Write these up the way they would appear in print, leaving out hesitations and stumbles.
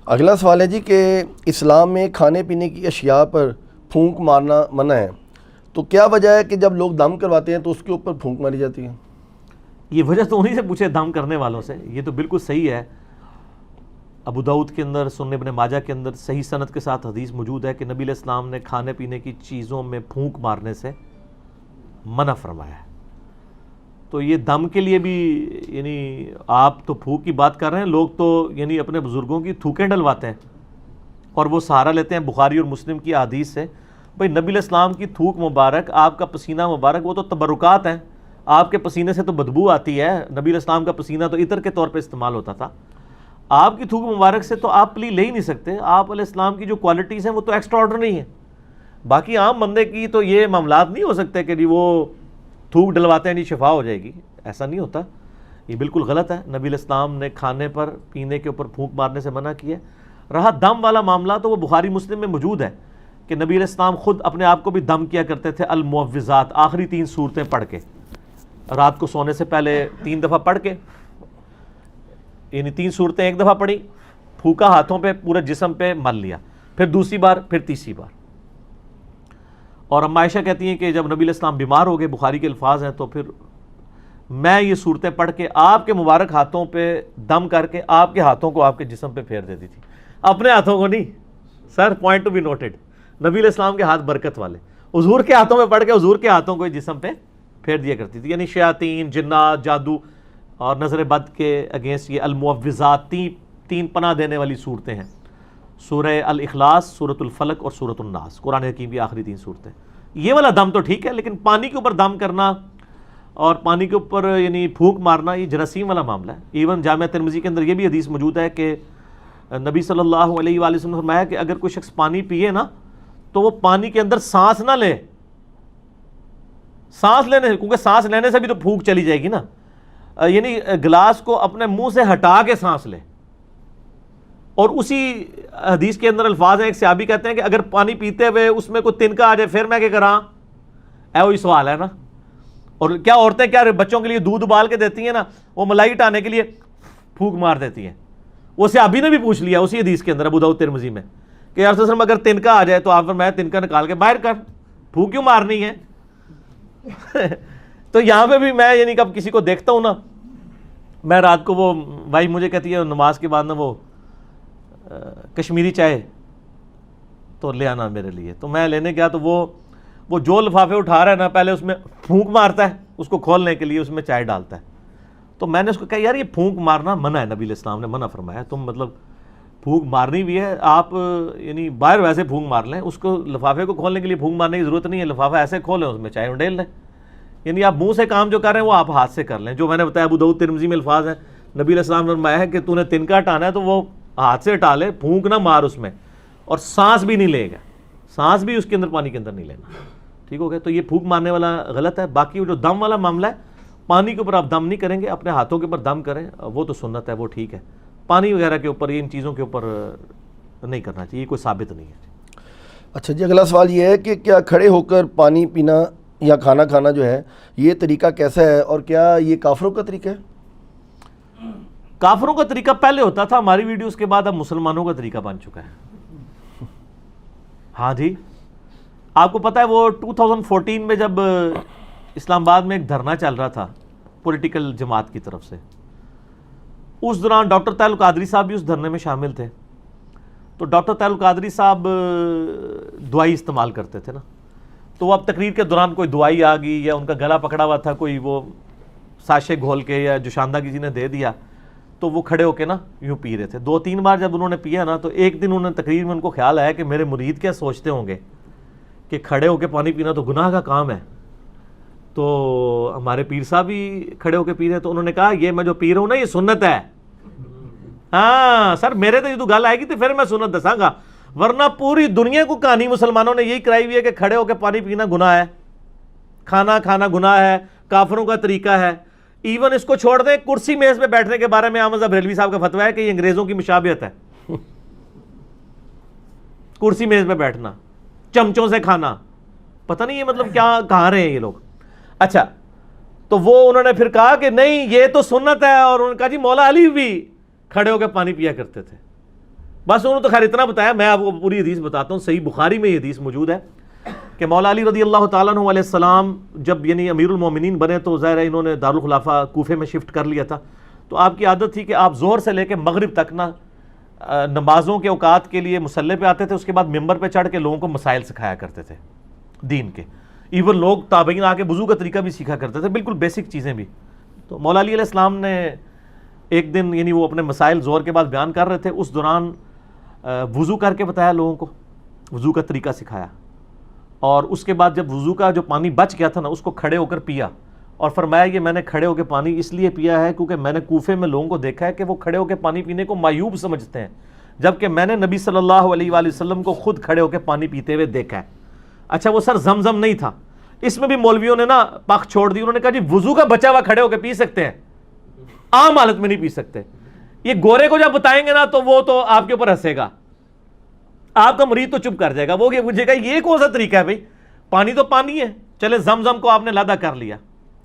اگلا سوال ہے جی کہ اسلام میں کھانے پینے کی اشیاء پر پھونک مارنا منع ہے، تو کیا وجہ ہے کہ جب لوگ دم کرواتے ہیں تو اس کے اوپر پھونک ماری جاتی ہے؟ یہ وجہ تو انہی سے پوچھے دم کرنے والوں سے. یہ تو بالکل صحیح ہے. ابو داؤد کے اندر، سنن ابن ماجہ کے اندر صحیح سند کے ساتھ حدیث موجود ہے کہ نبی علیہ السلام نے کھانے پینے کی چیزوں میں پھونک مارنے سے منع فرمایا ہے. تو یہ دم کے لیے بھی یعنی آپ تو پھونک کی بات کر رہے ہیں، لوگ تو یعنی اپنے بزرگوں کی تھوکیں ڈلواتے ہیں اور وہ سہارا لیتے ہیں بخاری اور مسلم کی احادیث سے. بھئی نبی علیہ السلام کی تھوک مبارک، آپ کا پسینہ مبارک، وہ تو تبرکات ہیں. آپ کے پسینے سے تو بدبو آتی ہے. نبی علیہ السلام کا پسینہ تو عطر کے طور پہ استعمال ہوتا تھا. آپ کی تھوک مبارک سے تو آپ پلی لے ہی نہیں سکتے. آپ علیہ السلام کی جو کوالٹیز ہیں وہ تو ایکسٹرا آرڈنری ہیں. باقی عام بندے کی تو یہ معاملات نہیں ہو سکتے کہ جی وہ تھوک ڈلواتے ہیں جی شفا ہو جائے گی. ایسا نہیں ہوتا. یہ بالکل غلط ہے. نبی علیہ السلام نے کھانے پر پینے کے اوپر پھونک مارنے سے منع کیا. رہا دم والا معاملہ تو وہ بخاری مسلم میں موجود ہے کہ نبی علیہ السلام خود اپنے آپ کو بھی دم کیا کرتے تھے. المعوذات، آخری 3 سورتیں پڑھ کے، رات کو سونے سے پہلے 3 دفعہ پڑھ کے، یعنی 3 سورتیں ایک دفعہ پڑھی، پھونکا ہاتھوں پہ، پورے جسم پہ مل لیا، پھر دوسری بار، پھر تیسری بار. اور اما عائشہ کہتی ہیں کہ جب نبی علیہ السلام بیمار ہو گئے، بخاری کے الفاظ ہیں، تو پھر میں یہ صورتیں پڑھ کے آپ کے مبارک ہاتھوں پہ دم کر کے آپ کے ہاتھوں کو آپ کے جسم پہ پھیر دیتی تھی. اپنے ہاتھوں کو نہیں سر، پوائنٹ ٹو بی نوٹڈ. نبی علیہ السلام کے ہاتھ برکت والے، حضور کے ہاتھوں میں پڑھ کے حضور کے ہاتھوں کو جسم پہ پھیر دیا کرتی تھی. یعنی شیاطین، جنات، جادو اور نظر بد کے اگینسٹ یہ المعوذات 3 پناہ دینے والی صورتیں ہیں. سورہ الاخلاص، سورۃ الفلق اور سورۃ الناس، قرآن حکیم کی آخری 3 صورتیں. یہ والا دم تو ٹھیک ہے، لیکن پانی کے اوپر دم کرنا اور پانی کے اوپر یعنی پھونک مارنا یہ جراثیم والا معاملہ ہے. ایون جامعہ ترمذی کے اندر یہ بھی حدیث موجود ہے کہ نبی صلی اللہ علیہ وآلہ وسلم نے فرمایا کہ اگر کوئی شخص پانی پیے نا تو وہ پانی کے اندر سانس نہ لے. سانس لینے، کیونکہ سانس لینے سے بھی تو پھونک چلی جائے گی نا. یعنی گلاس کو اپنے منہ سے ہٹا کے سانس لے. اور اسی حدیث کے اندر الفاظ ہیں، ایک صحابی کہتے ہیں کہ اگر پانی پیتے ہوئے اس میں کوئی تنکا آ جائے پھر میں کیا کراں؟ وہی سوال ہے نا. اور کیا عورتیں کیا بچوں کے لیے دودھ ابال کے دیتی ہیں نا، وہ ملائی ہٹانے کے لیے پھونک مار دیتی ہیں. وہ صحابی نے بھی پوچھ لیا اسی حدیث کے اندر ابو داؤد ترمذی میں کہ یا رسول اللہ اگر تنکا آ جائے تو آپ فرمایا تنکا نکال کے باہر کر، پھونک کیوں مارنی ہے؟ تو یہاں پہ بھی میں یعنی کب کسی کو دیکھتا ہوں نا، میں رات کو وہ بھائی مجھے کہتی ہے نماز کے بعد نا وہ کشمیری چائے تو لے آنا میرے لیے. تو میں لینے گیا تو وہ جو لفافے اٹھا رہا ہے نا، پہلے اس میں پھونک مارتا ہے اس کو کھولنے کے لیے، اس میں چائے ڈالتا ہے. تو میں نے اس کو کہا یار یہ پھونک مارنا منع ہے، نبی علیہ السلام نے منع فرمایا. تم مطلب پھونک مارنی بھی ہے آپ یعنی باہر ویسے پھونک مار لیں، اس کو لفافے کو کھولنے کے لیے پھونک مارنے کی ضرورت نہیں ہے. لفافہ ایسے کھولیں، اس میں چائے ڈال لیں. یعنی آپ منہ سے کام جو کر رہے ہیں وہ آپ ہاتھ سے کر لیں. جو میں نے بتایا ابو داؤد ترمذی میں الفاظ ہیں، نبی علیہ السلام نے فرمایا ہے کہ تو نے تنکا ہٹانا ہے تو وہ ہاتھ سے ہٹا لے، پھونک نہ مار اس میں. اور سانس بھی نہیں لے گا، سانس بھی اس کے اندر پانی کے اندر نہیں لینا. ٹھیک ہو گیا؟ تو یہ پھونک مارنے والا غلط ہے. باقی جو دم والا معاملہ ہے، پانی کے اوپر آپ دم نہیں کریں گے، اپنے ہاتھوں کے اوپر دم کریں، وہ تو سنت ہے، وہ ٹھیک ہے. پانی وغیرہ کے اوپر، ان چیزوں کے اوپر نہیں کرنا چاہیے، کوئی ثابت نہیں ہے. اچھا جی، اگلا سوال یہ ہے کہ کیا کھڑے ہو کر پانی پینا یا کھانا کھانا جو ہے یہ طریقہ کیسا ہے، اور کیا یہ کافروں کا طریقہ ہے؟ کافروں کا طریقہ پہلے ہوتا تھا، ہماری ویڈیوز کے بعد اب مسلمانوں کا طریقہ بن چکا ہے. ہاں جی، آپ کو پتہ ہے وہ 2014 میں جب اسلام آباد میں ایک دھرنا چل رہا تھا پولیٹیکل جماعت کی طرف سے، اس دوران ڈاکٹر طاہر القادری صاحب بھی اس دھرنے میں شامل تھے. تو ڈاکٹر طاہر القادری صاحب دوائی استعمال کرتے تھے نا، تو وہ اب تقریر کے دوران کوئی دوائی آ گئی یا ان کا گلا پکڑا ہوا تھا، کوئی وہ ساشے گھول کے یا جوشاندہ کسی نے دے دیا، تو وہ کھڑے ہو کے نا یوں پی رہے تھے. 2-3 بار جب انہوں نے پیا نا تو ایک دن انہوں نے تقریر میں ان کو خیال آیا کہ میرے مرید کیا سوچتے ہوں گے کہ کھڑے ہو کے پانی پینا تو گناہ کا کام ہے. تو ہمارے پیر صاحب بھی کھڑے ہو کے پی رہے ہیں، تو انہوں نے کہا یہ میں جو پی رہا ہوں نا یہ سنت ہے. ہاں سر، میرے تو یہ تو گل آئے گی تو پھر میں سنت دساں گا، ورنہ پوری دنیا کو کہانی مسلمانوں نے یہی کرائی ہوئی ہے کہ کھڑے ہو کے پانی پینا گناہ ہے، کھانا کھانا گناہ ہے، کافروں کا طریقہ ہے. ایون اس کو چھوڑ دیں، کرسی میز پہ بیٹھنے کے بارے میں احمد بریلوی صاحب کا فتویٰ ہے کہ یہ انگریزوں کی مشابہت ہے. کرسی میز پہ بیٹھنا، چمچوں سے کھانا، پتہ نہیں یہ مطلب کیا کہاں رہے ہیں یہ لوگ. اچھا، تو وہ انہوں نے پھر کہا کہ نہیں یہ تو سنت ہے، اور انہوں نے کہا جی مولا علی بھی کھڑے ہو کے پانی پیا کرتے تھے. بس انہوں نے تو خیر اتنا بتایا، میں آپ کو پوری حدیث بتاتا ہوں. صحیح بخاری میں یہ حدیث موجود ہے کہ مولا علی رضی اللہ تعالیٰ عنہ علیہ السلام جب یعنی امیر المومنین بنے تو ظاہر ہے انہوں نے دارالخلافہ کوفے میں شفٹ کر لیا تھا. تو آپ کی عادت تھی کہ آپ زہر سے لے کے مغرب تک نا نمازوں کے اوقات کے لیے مصلی پہ آتے تھے، اس کے بعد ممبر پہ چڑھ کے لوگوں کو مسائل سکھایا کرتے تھے دین کے. ایون لوگ تابعین آ کے وضو کا طریقہ بھی سیکھا کرتے تھے، بالکل بیسک چیزیں بھی. تو مولا علی علیہ السلام نے ایک دن یعنی وہ اپنے مسائل زہر کے بعد بیان کر رہے تھے، اس دوران وضو کر کے بتایا لوگوں کو، وضو کا طریقہ سکھایا. اور اس کے بعد جب وضو کا جو پانی بچ گیا تھا نا، اس کو کھڑے ہو کر پیا اور فرمایا یہ میں نے کھڑے ہو کے پانی اس لیے پیا ہے کیونکہ میں نے کوفے میں لوگوں کو دیکھا ہے کہ وہ کھڑے ہو کے پانی پینے کو معیوب سمجھتے ہیں، جبکہ میں نے نبی صلی اللہ علیہ وآلہ وسلم کو خود کھڑے ہو کے پانی پیتے ہوئے دیکھا ہے. اچھا وہ سر زمزم نہیں تھا، اس میں بھی مولویوں نے نا پخ چھوڑ دی. انہوں نے کہا جی وضو کا بچا ہوا کھڑے ہو کے پی سکتے ہیں، عام حالت میں نہیں پی سکتے. یہ گورے کو جب بتائیں گے نا تو وہ تو آپ کے اوپر ہنسے گا، آپ کا مرید تو چپ کر جائے گا، وہ پوچھے گا یہ کون سا طریقہ ہے بھائی، پانی تو پانی ہے. چلے زمزم کو آپ نے لادا کر لیا.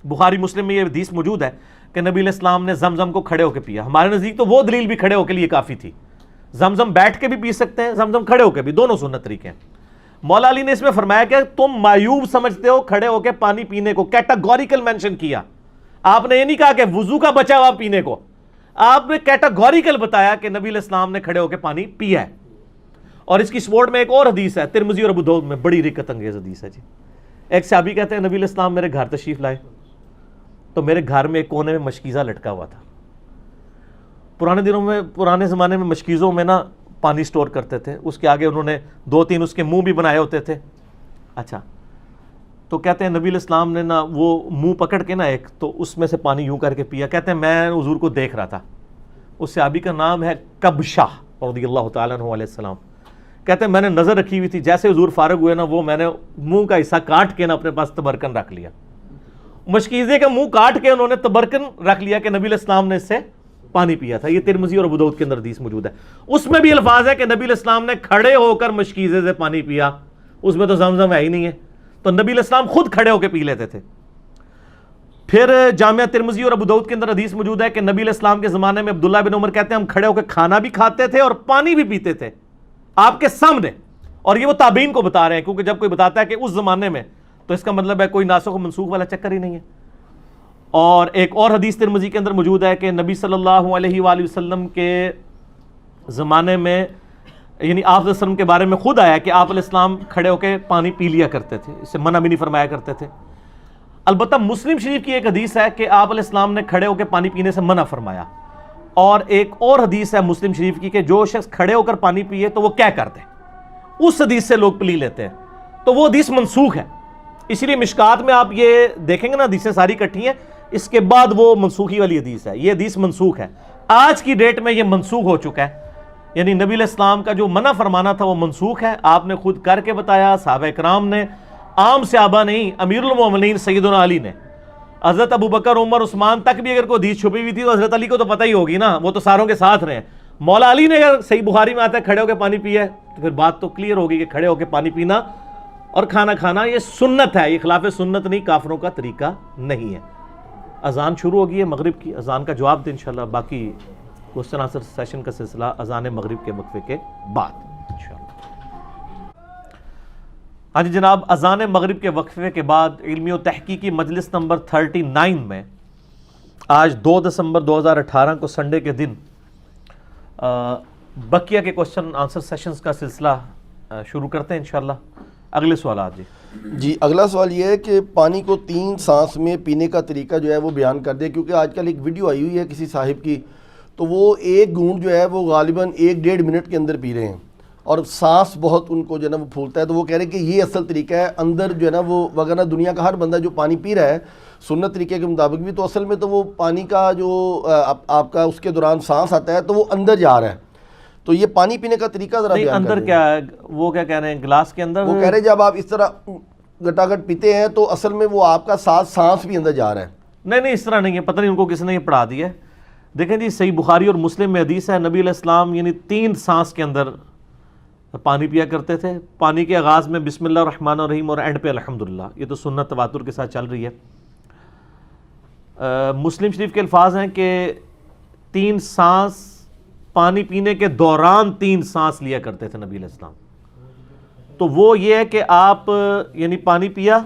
بخاری مسلم میں یہ حدیث موجود ہے کہ نبی علیہ السلام نے زمزم کو کھڑے ہو کے پیا. ہمارے نزدیک تو وہ دلیل بھی کھڑے ہو کے لیے کافی تھی. زمزم بیٹھ کے بھی پی سکتے ہیں، زمزم کھڑے ہو کے بھی، دونوں سنت طریقے ہیں. مولا علی نے اس میں فرمایا کہ تم معیوب سمجھتے ہو کھڑے ہو کے پانی پینے کو، کیٹاگوریکل مینشن کیا. آپ نے یہ نہیں کہا کہ وضو کا بچا ہوا پینے کو، آپ نے کیٹاگوریکل بتایا کہ نبی علیہ السلام نے کھڑے ہو کے پانی پیا ہے. اور اس کی سپورٹ میں ایک اور حدیث ہے ترمذی اور ابو داؤد میں، بڑی رکت انگیز حدیث ہے جی. ایک صحابی کہتے ہیں نبی علیہ السلام میرے گھر تشریف لائے تو میرے گھر میں ایک کونے میں مشکیزہ لٹکا ہوا تھا. پرانے زمانے میں مشکیزوں میں نا پانی سٹور کرتے تھے، اس کے آگے انہوں نے 2-3 اس کے منہ بھی بنائے ہوتے تھے. اچھا تو کہتے ہیں نبی علیہ السلام نے نا وہ منہ پکڑ کے نا ایک تو اس میں سے پانی یوں کر کے پیا. کہتے ہیں میں حضور کو دیکھ رہا تھا. اس صحابی کا نام ہے کبشہ رضی اللہ تعالیٰ عنہ علیہ السلام. کہتے ہیں میں نے نظر رکھی ہوئی تھی، جیسے حضور فارغ ہوئے نا وہ میں نے منہ کا حصہ کاٹ کے نا اپنے پاس تبرکن رکھ لیا. مشکیزے کا منہ کاٹ کے انہوں نے تبرکن رکھ لیا کہ نبی علیہ السلام نے اس سے پانی پیا تھا. یہ ترمذی اور ابو داؤد کے اندر حدیث موجود ہے. اس میں بھی الفاظ ہے کہ نبی علیہ السلام نے کھڑے ہو کر مشکیزے سے پانی پیا. اس میں تو زمزم ہے ہی نہیں ہے، تو نبی علیہ السلام خود کھڑے ہو کے پی لیتے تھے. پھر جامعہ ترمذی اور ابو داؤد کے اندر حدیث موجود ہے کہ نبی علیہ السلام کے زمانے میں عبداللہ بن عمر کہتے ہیں ہم کھڑے ہو کے کھانا بھی کھاتے تھے اور پانی بھی پیتے تھے آپ کے سامنے. اور یہ وہ تابعین کو بتا رہے ہیں، کیونکہ جب کوئی بتاتا ہے کہ اس زمانے میں تو اس کا مطلب ہے کوئی ناسخ و منسوخ والا چکر ہی نہیں ہے. اور ایک اور حدیث ترمذی کے اندر موجود ہے کہ نبی صلی اللہ علیہ وآلہ وسلم کے زمانے میں یعنی آپ علیہ السلام کے بارے میں خود آیا کہ آپ علیہ السلام کھڑے ہو کے پانی پی لیا کرتے تھے، اس سے منع بھی نہیں فرمایا کرتے تھے. البتہ مسلم شریف کی ایک حدیث ہے کہ آپ علیہ السلام نے کھڑے ہو کے پانی پینے سے منع فرمایا. اور ایک اور حدیث ہے مسلم شریف کی کہ جو شخص کھڑے ہو کر پانی پیے تو وہ کیا کرتے ہیں، اس حدیث سے لوگ پلی لیتے ہیں. تو وہ حدیث منسوخ ہے. اس لیے مشکات میں آپ یہ دیکھیں گے نا حدیثیں ساری کٹھی ہیں، اس کے بعد وہ منسوخی والی حدیث ہے. یہ حدیث منسوخ ہے، آج کی ڈیٹ میں یہ منسوخ ہو چکا ہے. یعنی نبی علیہ السلام کا جو منع فرمانا تھا وہ منسوخ ہے. آپ نے خود کر کے بتایا، صحابہ کرام نے، عام صحابہ نہیں، امیر المومنین سیدنا علی نے، حضرت ابو بکر عمر عثمان تک بھی اگر کوئی حدیث چھپی ہوئی تھی تو حضرت علی کو تو پتہ ہی ہوگی نا، وہ تو ساروں کے ساتھ رہے. مولا علی نے اگر صحیح بخاری میں آتا ہے کھڑے ہو کے پانی پیا ہے تو پھر بات تو کلیئر ہوگی کہ کھڑے ہو کے پانی پینا اور کھانا کھانا یہ سنت ہے، یہ خلاف سنت نہیں، کافروں کا طریقہ نہیں ہے. اذان شروع ہوگی ہے مغرب کی، اذان کا جواب دیں انشاءاللہ. باقی کوسچن آنسر سیشن کا سلسلہ اذان مغرب کے وقفے کے بعد انشاءاللہ. ہاں جی جناب، اذان مغرب کے وقفے کے بعد علمی و تحقیقی مجلس نمبر 39 میں آج 2 دسمبر 2018 کو سنڈے کے دن بقیہ کے کوسچن آنسر سیشنز کا سلسلہ شروع کرتے ہیں انشاءاللہ. اگلے سوالات جی اگلا سوال یہ ہے کہ پانی کو 3 سانس میں پینے کا طریقہ جو ہے وہ بیان کر دیں، کیونکہ آج کل ایک ویڈیو آئی ہوئی ہے کسی صاحب کی، تو وہ ایک گھونٹ جو ہے وہ غالباً 1-1.5 منٹ کے اندر پی رہے ہیں اور سانس بہت ان کو جو ہے نا وہ پھولتا ہے. تو وہ کہہ رہے ہیں کہ یہ اصل طریقہ ہے اندر جو ہے نا وہ، وغیرہ دنیا کا ہر بندہ جو پانی پی رہا ہے سنت طریقے کے مطابق بھی، تو اصل میں تو وہ پانی کا جو آپ کا اس کے دوران سانس آتا ہے تو وہ اندر جا رہا ہے. تو یہ پانی پینے کا طریقہ ذرا بیان اندر کیا ہے، وہ کیا کہہ رہے ہیں گلاس کے اندر، وہ کہہ رہے ہیں جب آپ اس طرح گٹاگٹ پیتے ہیں تو اصل میں وہ آپ کا سانس بھی اندر جا رہا ہے. نہیں اس طرح نہیں ہے، پتہ نہیں ان کو کس نے یہ پڑھا دیا ہے. دیکھیں جی صحیح بخاری اور مسلم میں حدیث ہے نبی علیہ السلام یعنی 3 سانس کے اندر پانی پیا کرتے تھے. پانی کے آغاز میں بسم اللہ الرحمن الرحیم اور اینڈ پہ الحمدللہ. یہ تو سنت تواتر کے ساتھ چل رہی ہے. مسلم شریف کے الفاظ ہیں کہ 3 سانس پانی پینے کے دوران 3 سانس لیا کرتے تھے نبی علیہ السلام. تو وہ یہ ہے کہ آپ یعنی پانی پیا،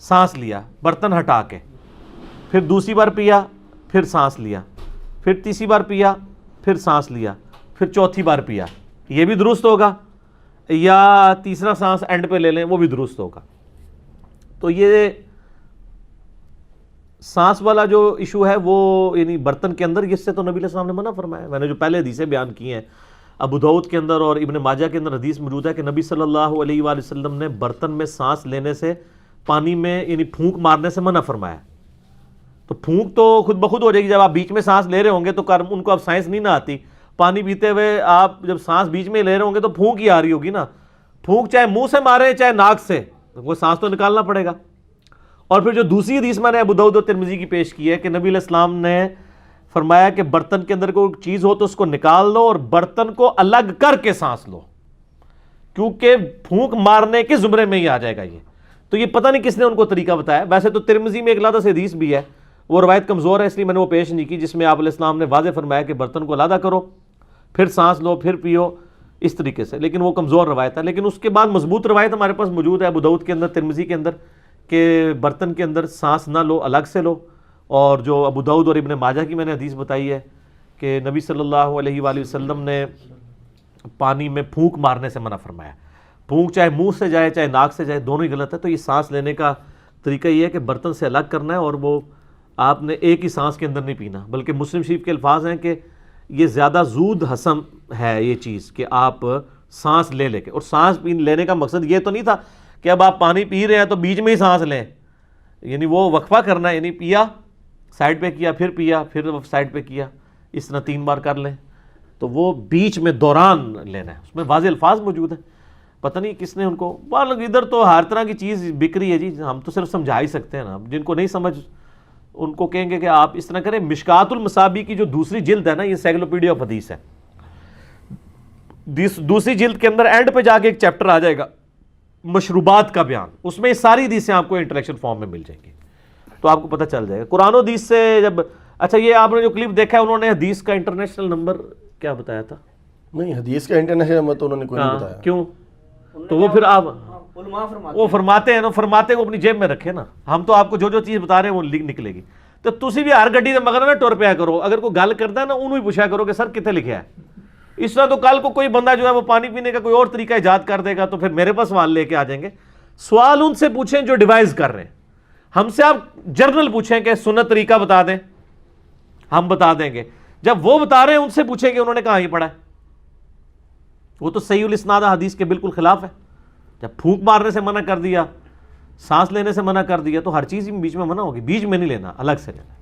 سانس لیا برتن ہٹا کے، پھر دوسری بار پیا، پھر سانس لیا، پھر تیسری بار پیا، پھر سانس لیا، پھر چوتھی بار پیا. یہ بھی درست ہوگا، یا تیسرا سانس اینڈ پہ لے لیں، وہ بھی درست ہوگا. تو یہ سانس والا جو ایشو ہے وہ یعنی برتن کے اندر، اس سے تو نبی علیہ السلام نے منع فرمایا. میں نے جو پہلے حدیثیں بیان کی ہیں، ابو داؤد کے اندر اور ابن ماجہ کے اندر حدیث موجود ہے کہ نبی صلی اللہ علیہ وآلہ وسلم نے برتن میں سانس لینے سے، پانی میں یعنی پھونک مارنے سے منع فرمایا. تو پھونک تو خود بخود ہو جائے گی، جب آپ بیچ میں سانس لے رہے ہوں گے تو ان کو اب سائنس نہیں نہ آتی. پانی پیتے ہوئے آپ جب سانس بیچ میں لے رہے ہوں گے تو پھونک ہی آ رہی ہوگی نا. پھونک چاہے منہ سے مارے چاہے ناک سے، وہ سانس تو نکالنا پڑے گا. اور پھر جو دوسری حدیث میں نے ابو داؤد اور ترمذی کی پیش کی ہے کہ نبی علیہ السلام نے فرمایا کہ برتن کے اندر کوئی چیز ہو تو اس کو نکال لو اور برتن کو الگ کر کے سانس لو، کیونکہ پھونک مارنے کے زمرے میں ہی آ جائے گا یہ. تو یہ پتہ نہیں کس نے ان کو طریقہ بتایا. ویسے تو ترمذی میں ایک علیحدہ سے حدیث بھی ہے، وہ روایت کمزور ہے اس لیے میں نے وہ پیش نہیں کی، جس میں آپ علیہ السلام نے واضح فرمایا کہ برتن کو علیحدہ کرو، پھر سانس لو، پھر پیو، اس طریقے سے. لیکن وہ کمزور روایت ہے. لیکن اس کے بعد مضبوط روایت ہمارے پاس موجود ہے ابو داؤد کے اندر، ترمذی کے اندر، کہ برتن کے اندر سانس نہ لو، الگ سے لو. اور جو ابو داؤد اور ابن ماجہ کی میں نے حدیث بتائی ہے کہ نبی صلی اللہ علیہ وآلہ وسلم نے پانی میں پھونک مارنے سے منع فرمایا. پھونک چاہے منہ سے جائے چاہے ناک سے جائے، دونوں ہی غلط ہے. تو یہ سانس لینے کا طریقہ یہ ہے کہ برتن سے الگ کرنا ہے، اور وہ آپ نے ایک ہی سانس کے اندر نہیں پینا. بلکہ مسلم شریف کے الفاظ ہیں کہ یہ زیادہ زود ہضم ہے یہ چیز کہ آپ سانس لے کے. اور سانس لینے کا مقصد یہ تو نہیں تھا کہ اب آپ پانی پی رہے ہیں تو بیچ میں ہی سانس لیں، یعنی وہ وقفہ کرنا ہے، یعنی پیا سائڈ پہ کیا، پھر پیا، پھر سائڈ پہ کیا، اس طرح 3 بار کر لیں. تو وہ بیچ میں دوران لینا ہے. اس میں واضح الفاظ موجود ہیں. پتہ نہیں کس نے ان کو، ادھر تو ہر طرح کی چیز بک رہی ہے جی. ہم تو صرف سمجھا ہی سکتے ہیں نا. جن کو نہیں سمجھ ان کو کہیں گے کہ آپ اس طرح کریں. مشکات المصابیح کی جو دوسری جلد ہے نا، یہ سائیکلوپیڈیا آف حدیث ہے. دوسری جلد کے اندر اینڈ پہ جا کے ایک چیپٹر آ جائے گا مشروبات کا بیان. اس میں یہ ساری حدیثیں آپ کو انٹلیکچوئل فارم میں مل جائیں گی، تو آپ کو پتہ چل جائے گا قرآن و حدیث سے. جب اچھا یہ آپ نے جو کلپ دیکھا ہے، انہوں نے حدیث کا انٹرنیشنل نمبر کیا بتایا تھا؟ نہیں، حدیث کا انٹرنیشنل نمبر تو انہوں نے کوئی نہیں بتایا. کیوں؟ تو وہ پھر آپ وہ فرماتے ہیں نا، فرماتے کو اپنی جیب میں رکھے نا. ہم تو آپ کو جو جو چیز بتا رہے ہیں وہ نکلے گی. تو تسی بھی ہر گڈی دے مگر نہ ٹر پیا کرو. اگر کوئی گل کرتا ہے نا، انہوں ہی پوچھا کرو کہ سر کتنے لکھا ہے. اس طرح تو کل کو کوئی بندہ جو ہے وہ پانی پینے کا کوئی اور طریقہ ایجاد کر دے گا تو پھر میرے پاس سوال لے کے آ جائیں گے. سوال ان سے پوچھیں جو ڈیوائز کر رہے ہیں. ہم سے آپ جرنل پوچھیں کہ سنت طریقہ بتا دیں، ہم بتا دیں گے. جب وہ بتا رہے ہیں ان سے پوچھیں کہ انہوں نے کہاں یہ پڑھا ہے. وہ تو صحیح الاسناد حدیث کے بالکل خلاف ہے. جب پھونک مارنے سے منع کر دیا، سانس لینے سے منع کر دیا، تو ہر چیز بیچ میں منع ہوگی. بیچ میں نہیں لینا، الگ سے لینا.